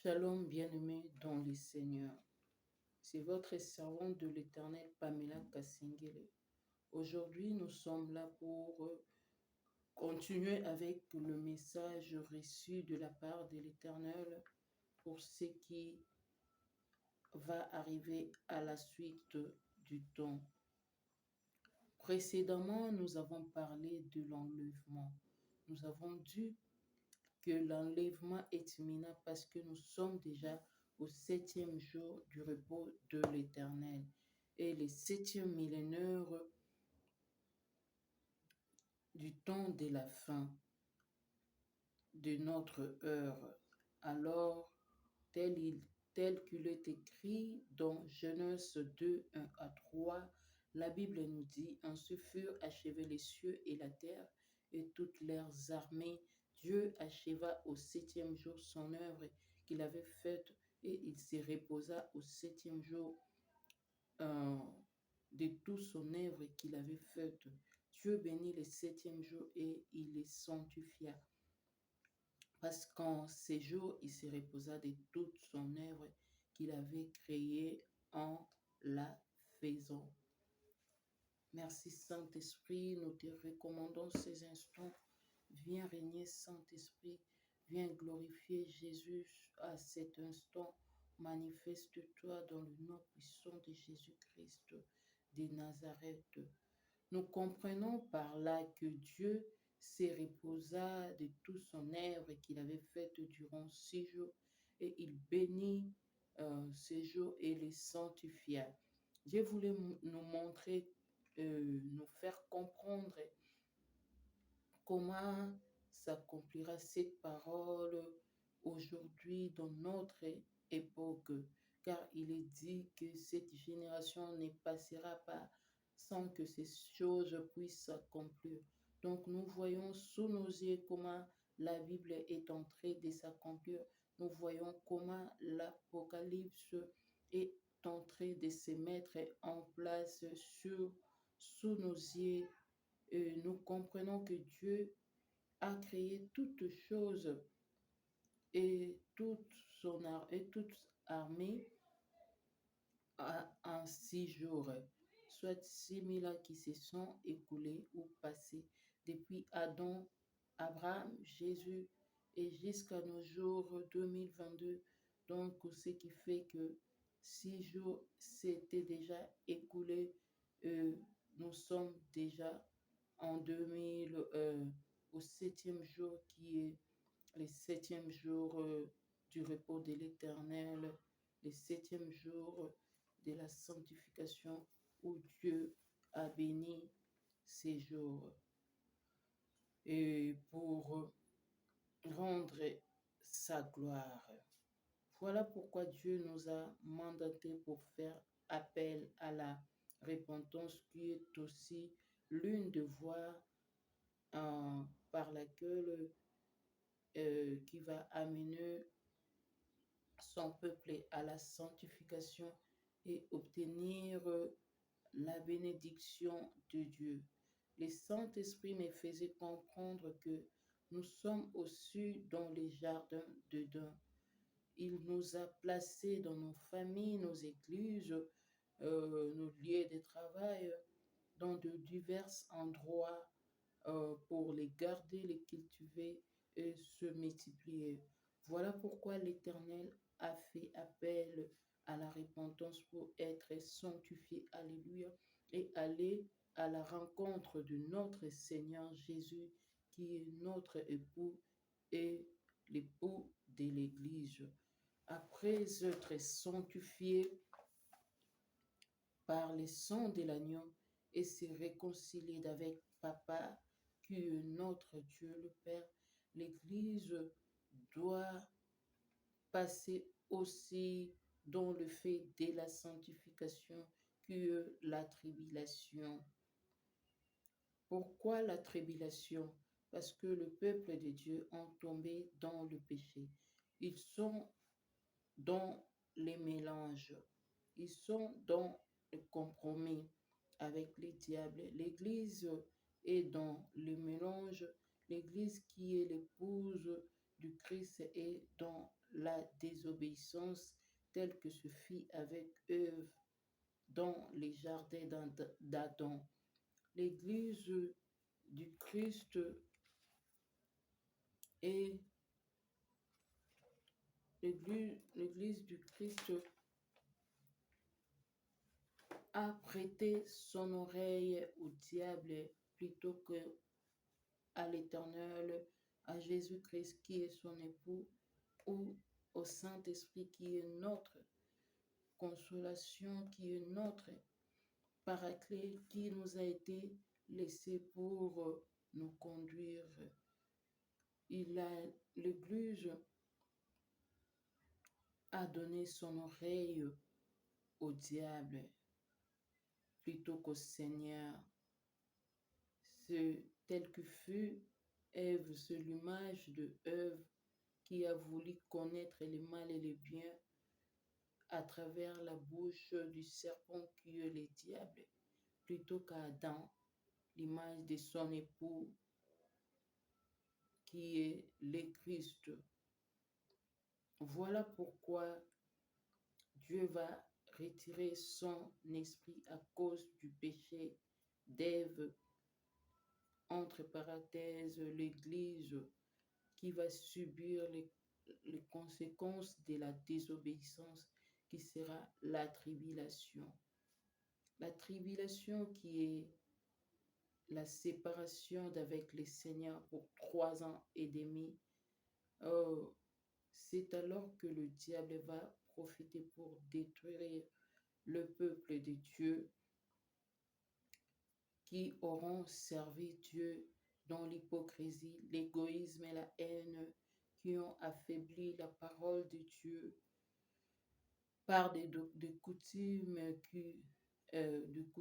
Shalom, bien-aimés dans le Seigneur. C'est votre servante de l'Éternel, Pamela Kassingele. Aujourd'hui, nous sommes là pour continuer avec le message reçu de la part de l'Éternel pour ce qui va arriver à la suite du temps. Précédemment, nous avons parlé de l'enlèvement. Nous avons dit que l'enlèvement est imminent parce que nous sommes déjà au 7e jour du repos de l'Éternel. Et le 7e millénaire du temps de la fin de notre heure. Alors, tel qu'il est écrit dans Genèse 2, 1 à 3, la Bible nous dit, « Ainsi furent achevés les cieux et la terre et toutes leurs armées. Dieu acheva au 7e jour son œuvre qu'il avait faite et il se reposa au 7e jour euh, de tout son œuvre qu'il avait faite. Dieu bénit le 7e jour et il les sanctifia. Parce qu'en ces jours, il se reposa de toute son œuvre qu'il avait créée en la faisant. » Merci Saint-Esprit, nous te recommandons ces instants. Viens régner Saint-Esprit, viens glorifier Jésus à cet instant. Manifeste-toi dans le nom puissant de Jésus-Christ de Nazareth. Nous comprenons par là que Dieu se reposa de tout son œuvre qu'il avait faite durant 6 jours et il bénit ces jours et les sanctifia. Dieu voulait nous montrer, nous faire comprendre comment s'accomplira cette parole aujourd'hui dans notre époque, car il est dit que cette génération ne passera pas sans que ces choses puissent s'accomplir. Donc nous voyons sous nos yeux comment la Bible est en train de s'accomplir. Nous voyons comment l'Apocalypse est en train de se mettre en place sous nos yeux. Nous comprenons que Dieu a créé toutes choses et toute armée en 6 jours, soit 6 000 ans qui se sont écoulés ou passés depuis Adam, Abraham, Jésus et jusqu'à nos jours 2022. Donc, ce qui fait que 6 jours s'étaient déjà écoulés. Nous sommes déjà en 2000, au 7e jour qui est le 7e jour du repos de l'Éternel, le 7e jour de la sanctification où Dieu a béni ces jours. Et pour rendre sa gloire. Voilà pourquoi Dieu nous a mandatés pour faire appel à la repentance qui est aussi l'une des voies par laquelle qui va amener son peuple à la sanctification et obtenir la bénédiction de Dieu. Le Saint-Esprit me faisait comprendre que nous sommes au-dessus dans les jardins d'Éden. Il nous a placés dans nos familles, nos églises, nos lieux de travail, dans de divers endroits pour les garder, les cultiver et se multiplier. Voilà pourquoi l'Éternel a fait appel à la repentance pour être sanctifié, alléluia, et aller à la rencontre de notre Seigneur Jésus, qui est notre époux et l'époux de l'Église. Après être sanctifié par le sang de l'agneau et se réconcilier avec Papa, qui est notre Dieu le Père, l'Église doit passer aussi dans le fait de la sanctification que la tribulation. Pourquoi la tribulation? Parce que le peuple de Dieu ont tombé dans le péché. Ils sont dans les mélanges. Ils sont dans le compromis avec les diables. L'Église est dans le mélange. L'Église qui est l'épouse du Christ est dans la désobéissance telle que ce fit avec Ève dans les jardins d'Adam. L'Église du Christ est l'Église du Christ a prêté son oreille au diable plutôt que à l'Éternel, à Jésus-Christ qui est son époux, ou au Saint-Esprit qui est notre consolation, qui est notre paraclet, qui nous a été laissé pour nous conduire. L'Église a donné son oreille au diable plutôt qu'au Seigneur. Tel que fut Ève, c'est l'image de Ève qui a voulu connaître le mal et le bien à travers la bouche du serpent qui est le diable, plutôt qu'Adam, l'image de son époux qui est le Christ. Voilà pourquoi Dieu va retirer son esprit à cause du péché d'Ève, entre parenthèses, l'Église qui va subir les conséquences de la désobéissance qui sera la tribulation. La tribulation qui est la séparation d'avec le Seigneur pour 3 ans et demi. C'est alors que le diable va profiter pour détruire le peuple de Dieu qui auront servi Dieu dans l'hypocrisie, l'égoïsme et la haine, qui ont affaibli la parole de Dieu par des coutumes des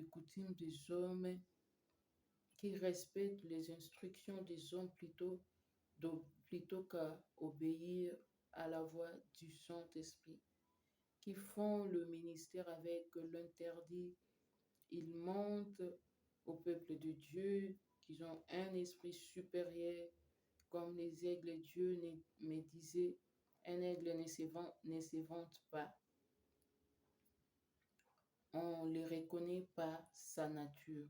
coutumes des hommes qui respectent les instructions des hommes plutôt qu'à obéir à la voix du Saint-Esprit, qui font le ministère avec l'interdit. Ils montrent au peuple de Dieu qu'ils ont un esprit supérieur, comme les aigles. Dieu me disait, un aigle ne se vante pas. On les reconnaît par sa nature.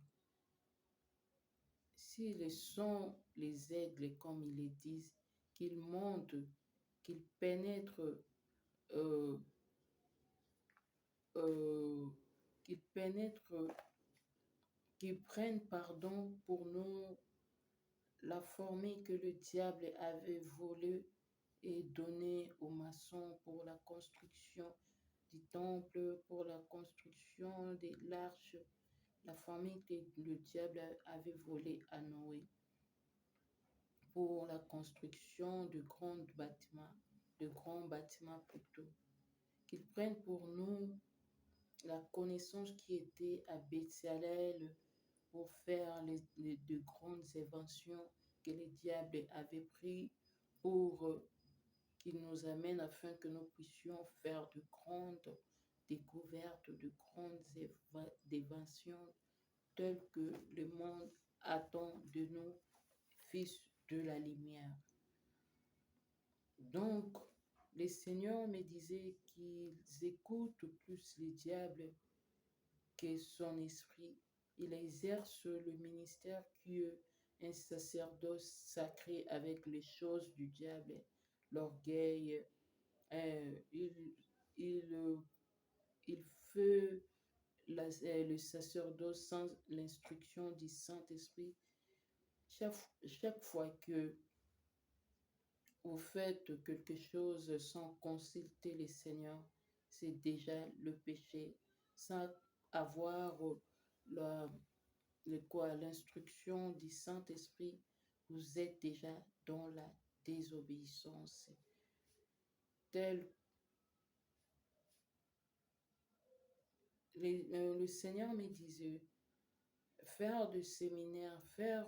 S'ils sont les aigles, comme ils le disent, qu'ils montent, qu'ils pénètrent, euh, euh, qu'ils pénètrent, qu'ils prennent pardon pour nous la formule que le diable avait volée et donnée aux maçons pour la construction du temple, pour la construction de l'arche, la formule que le diable avait volée à Noé pour la construction de grands bâtiments plutôt. Qu'ils prennent pour nous la connaissance qui était à Béthalel pour faire de grandes inventions que le diable avait pris pour qu'il nous amène afin que nous puissions faire de grandes découvertes, de grandes inventions telles que le monde attend de nous, fils de la lumière. Donc, le Seigneur me disait qu'ils écoutent plus le diable que son esprit. Il exerce le ministère qui est un sacerdoce sacré avec les choses du diable, l'orgueil. Il fait le sacerdoce sans l'instruction du Saint-Esprit. Chaque fois que vous faites quelque chose sans consulter le Seigneur, c'est déjà le péché. Sans avoir l'instruction du Saint-Esprit, vous êtes déjà dans la désobéissance. Le Seigneur me disait, faire du séminaire, faire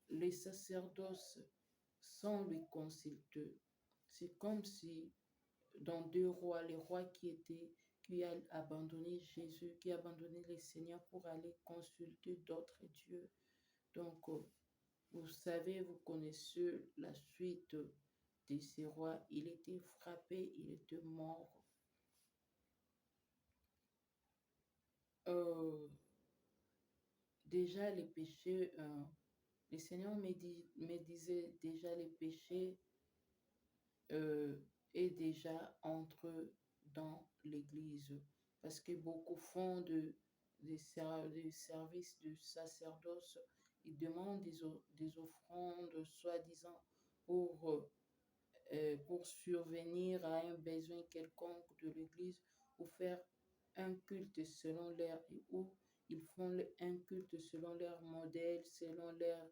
les sacerdoces sans lui consulter. C'est comme si dans 2 rois, les rois qui a abandonné Jésus, qui a abandonné le Seigneur pour aller consulter d'autres dieux. Donc, Vous savez, vous connaissez la suite de ces rois. Il était frappé, il était mort. Euh, Déjà, les péchés, le Seigneur me disait déjà les péchés euh, est déjà entré dans l'Église. Parce que beaucoup font des services de sacerdoce. Ils demandent des offrandes, soi-disant, pour survenir à un besoin quelconque de l'Église ou faire un culte selon leur, ou ils font un culte selon leur modèle, selon leur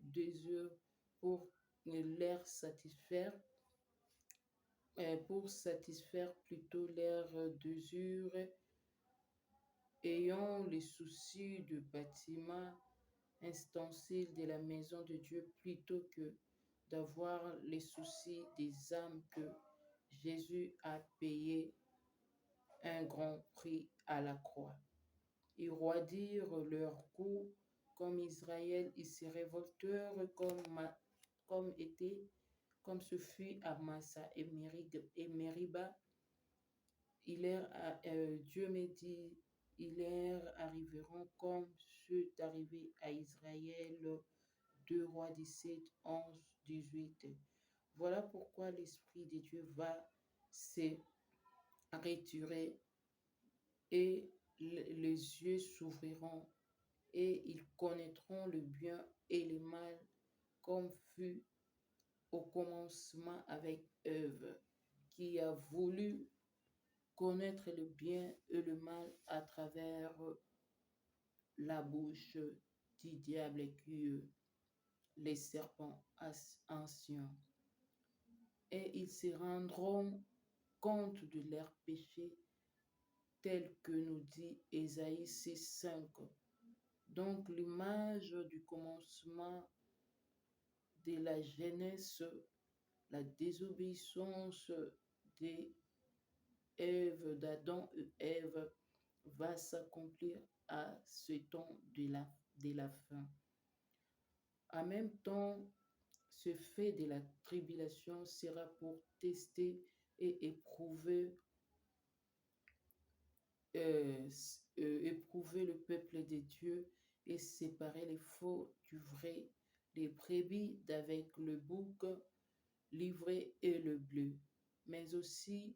désir pour leur satisfaire, plutôt leur désir, ayant les soucis du bâtiment instancile de la maison de Dieu plutôt que d'avoir les soucis des âmes que Jésus a payé un grand prix à la croix. Ils roidirent leur cou comme Israël, ils se révoltèrent comme était, comme ce fut à Massa et Meriba. Dieu me dit, ils leur arriveront comme ceux arrivé à Israël. 2 Rois 17, 11, 18. Voilà pourquoi l'Esprit de Dieu va se retirer et les yeux s'ouvriront et ils connaîtront le bien et le mal comme fut au commencement avec Ève, qui a voulu connaître le bien et le mal à travers la bouche du diable qui les serpents anciens. Et ils se rendront compte de leurs péchés, tel que nous dit Ésaïe 6,5. Donc l'image du commencement de la jeunesse, la désobéissance d'Adam et Ève va s'accomplir à ce temps de la fin. En même temps, ce fait de la tribulation sera pour tester et euh, éprouver le peuple de Dieu et séparer les faux du vrai, les brebis d'avec le bouc, l'ivré et le bleu, mais aussi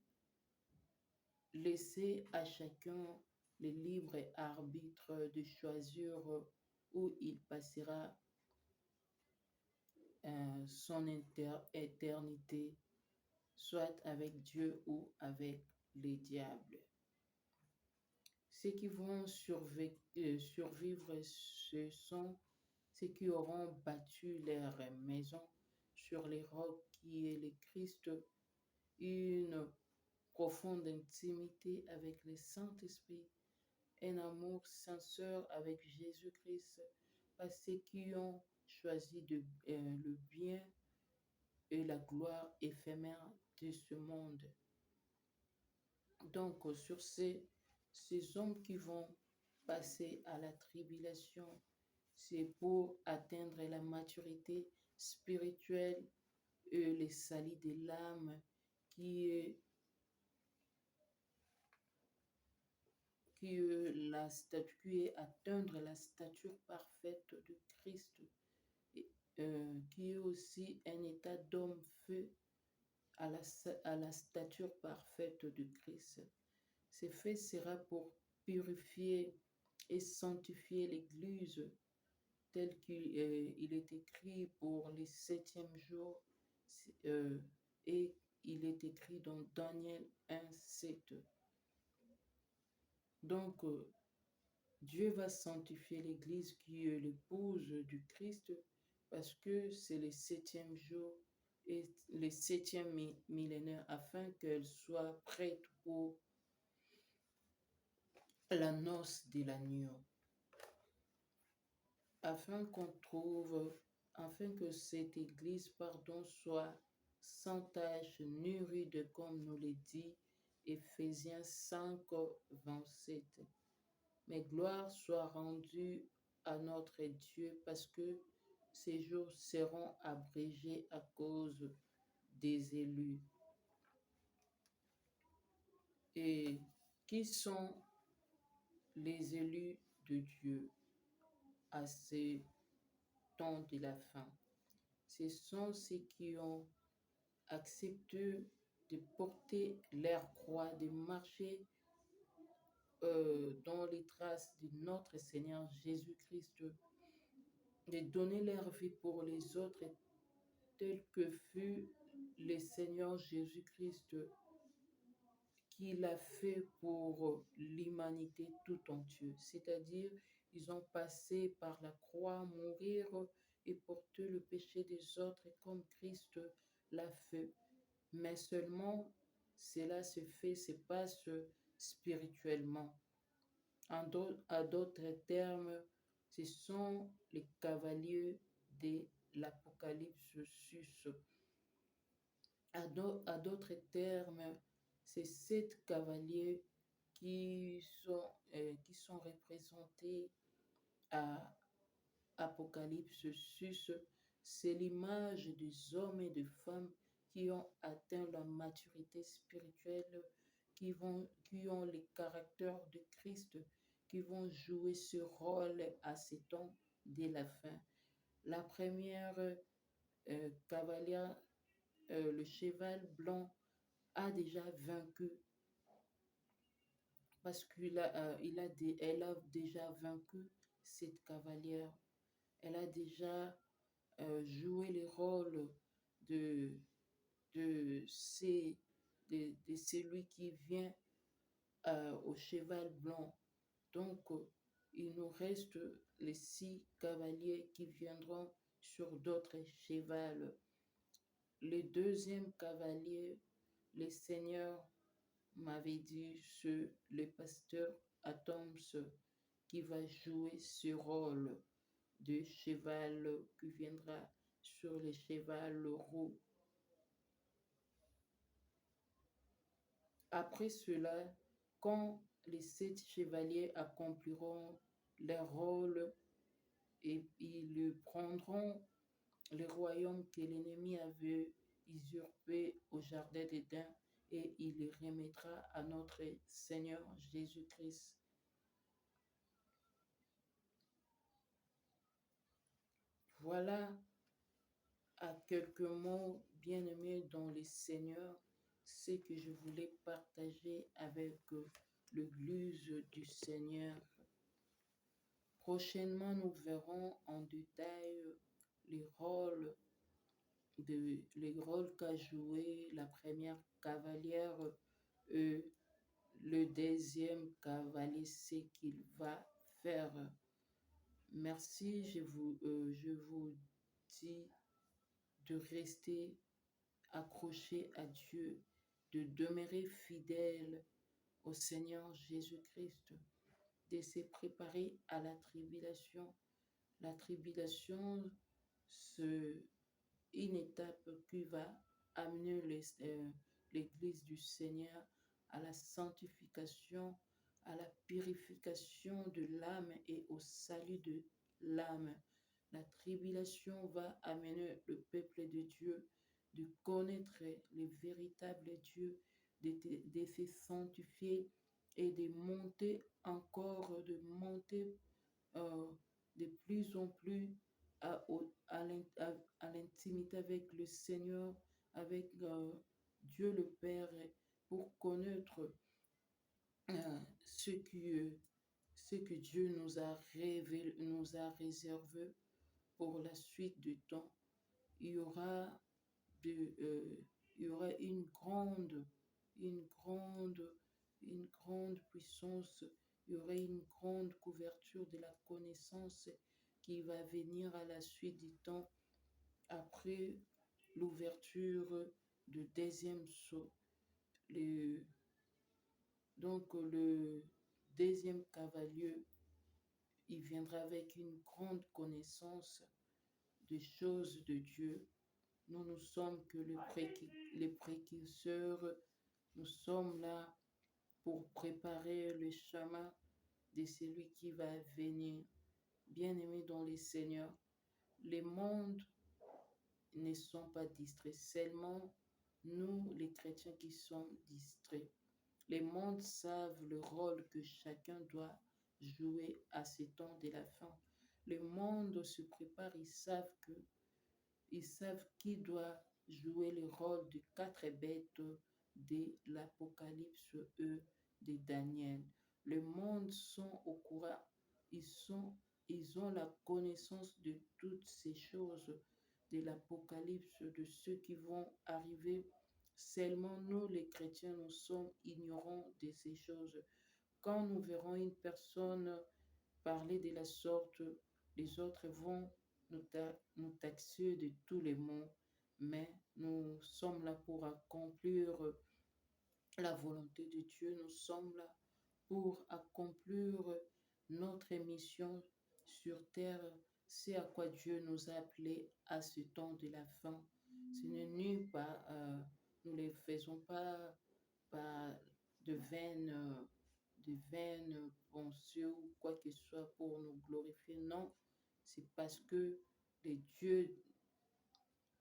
laisser à chacun le libre arbitre de choisir où il passera son éternité, soit avec Dieu ou avec les diables. Ceux qui vont survivre, ce sont ceux qui auront bâti leur maison sur les rocs qui est le Christ, une profonde intimité avec le Saint-Esprit, un amour sincère avec Jésus-Christ, par ceux qui ont choisi le bien et la gloire éphémère de ce monde. Donc, sur ces hommes qui vont passer à la tribulation, c'est pour atteindre la maturité spirituelle et le salut de l'âme qui est, qui est atteindre la stature parfaite de Christ, et, qui est aussi un état d'homme fait à la stature parfaite de Christ. Ce fait sera pour purifier et sanctifier l'Église tel qu'il est écrit pour les 7e jours et il est écrit dans Daniel 1,7. Donc, Dieu va sanctifier l'Église qui est l'épouse du Christ parce que c'est le 7e jour et le 7e millénaire afin qu'elle soit prête pour la noce de l'agneau. Afin que cette Église, soit sans tache ni rude, comme nous le dit Éphésiens 5, 27. Mais gloire soit rendue à notre Dieu parce que ces jours seront abrégés à cause des élus. Et qui sont les élus de Dieu à ce temps de la fin? Ce sont ceux qui ont accepté de porter leur croix, de marcher dans les traces de notre Seigneur Jésus-Christ, de donner leur vie pour les autres, tel que fut le Seigneur Jésus-Christ qui l'a fait pour l'humanité tout entière. C'est-à-dire, ils ont passé par la croix, mourir et porter le péché des autres comme Christ l'a fait. Mais seulement, cela se fait, se passe spirituellement. À d'autres termes, ce sont les cavaliers de l'Apocalypse 6. À d'autres termes, c'est sept cavaliers qui sont représentés à Apocalypse 6. C'est l'image des hommes et des femmes qui ont atteint la maturité spirituelle, qui ont le caractère de Christ, qui vont jouer ce rôle à ce temps dès la fin. La première cavalière, le cheval blanc, a déjà vaincu parce elle a déjà vaincu cette cavalière. Elle a déjà joué le rôle de, de, ces- de celui qui vient au cheval blanc. Donc, il nous reste les 6 cavaliers qui viendront sur d'autres chevals. Le deuxième cavalier, le Seigneur m'avait dit, c'est le pasteur Adams qui va jouer ce rôle de cheval qui viendra sur le cheval roux. Après cela, quand les 7 chevaliers accompliront leur rôle et ils prendront le royaume que l'ennemi avait usurpé au jardin d'Éden et il le remettra à notre Seigneur Jésus-Christ. Voilà à quelques mots bien-aimés dans le Seigneur, ce que je voulais partager avec l'Église du Seigneur. Prochainement, nous verrons en détail les rôles qu'a joué la première cavalière et le deuxième cavalier, ce qu'il va faire. Merci, je vous dis de rester accroché à Dieu, de demeurer fidèle au Seigneur Jésus-Christ, de se préparer à la tribulation. La tribulation, c'est une étape qui va amener l'Église du Seigneur à la sanctification, à la purification de l'âme et au salut de l'âme. La tribulation va amener le peuple de Dieu de connaître le véritable Dieu, de se sanctifier et de monter encore, de monter euh, de plus en plus à l'intimité avec le Seigneur, avec Dieu le Père, pour connaître ce ce que Dieu nous a révélé, nous a réservé pour la suite du temps. Il y aura, il y aura une grande, une grande puissance, il y aura une grande couverture de la connaissance qui va venir à la suite du temps après l'ouverture du deuxième sceau. Le, donc le deuxième cavalier, il viendra avec une grande connaissance des choses de Dieu. Nous ne sommes que les précurseurs. Nous sommes là pour préparer le chemin de celui qui va venir. Bien-aimé dans le Seigneur, Les mondes ne sont pas distraits, seulement nous, les chrétiens, qui sommes distraits. Les mondes savent le rôle que chacun doit jouer à ces temps de la fin. Les mondes se préparent, ils savent qui doit jouer le rôle de quatre bêtes de l'Apocalypse de Daniel. Les mondes sont au courant, ils, sont, ils ont la connaissance de toutes ces choses, de l'Apocalypse, de ceux qui vont arriver. Seulement nous, les chrétiens, nous sommes ignorants de ces choses. Quand nous verrons une personne parler de la sorte, les autres vont nous taxer de tous les mots, mais nous sommes là pour accomplir la volonté de Dieu. Nous sommes là pour accomplir notre mission sur terre. C'est à quoi Dieu nous a appelés à ce temps de la fin. Ce n'est pas, nous ne les faisons pas par de vaines pensées ou quoi que ce soit pour nous glorifier. Non, c'est parce que le Dieu,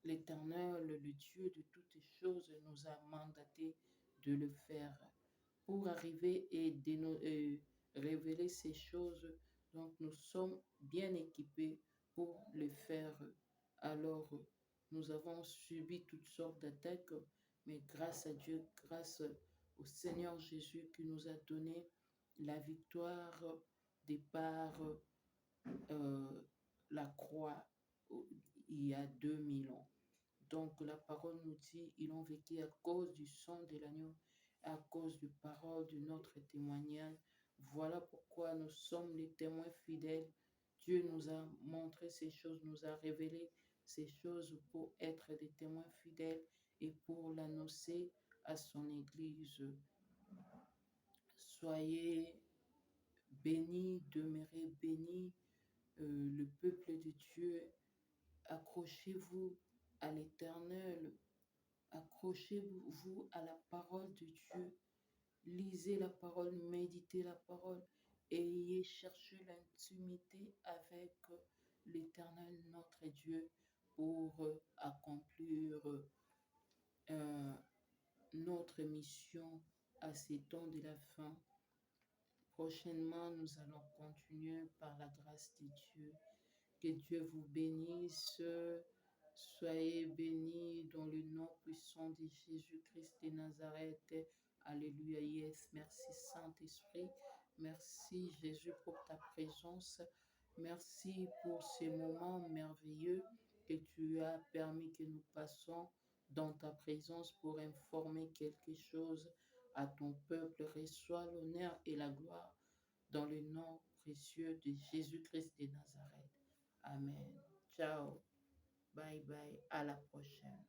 l'Éternel, le Dieu de toutes choses, nous a mandaté de le faire pour arriver et révéler ces choses. Donc nous sommes bien équipés pour le faire. Alors nous avons subi toutes sortes d'attaques, mais grâce à Dieu, grâce au Seigneur Jésus qui nous a donné la victoire de par euh, la croix il y a 2000 ans. Donc la parole nous dit, ils ont vécu à cause du sang de l'agneau, à cause de parole de notre témoignage. Voilà pourquoi nous sommes les témoins fidèles. Dieu nous a montré ces choses, nous a révélé ces choses pour être des témoins fidèles et pour l'annoncer à son Église. Soyez bénis, demeurez bénis, le peuple de Dieu. Accrochez-vous à l'Éternel. Accrochez-vous à la parole de Dieu. Lisez la parole, méditez la parole. Ayez cherché l'intimité avec l'Éternel, notre Dieu, pour accomplir notre mission à ces temps de la fin. Prochainement, nous allons continuer par la grâce de Dieu. Que Dieu vous bénisse. Soyez bénis dans le nom puissant de Jésus-Christ de Nazareth. Alléluia. Yes. Merci Saint-Esprit. Merci Jésus pour ta présence. Merci pour ces moments merveilleux que tu as permis que nous passions dans ta présence pour informer quelque chose à ton peuple. Reçois l'honneur et la gloire dans le nom précieux de Jésus-Christ de Nazareth. Amen. Ciao. Bye bye. À la prochaine.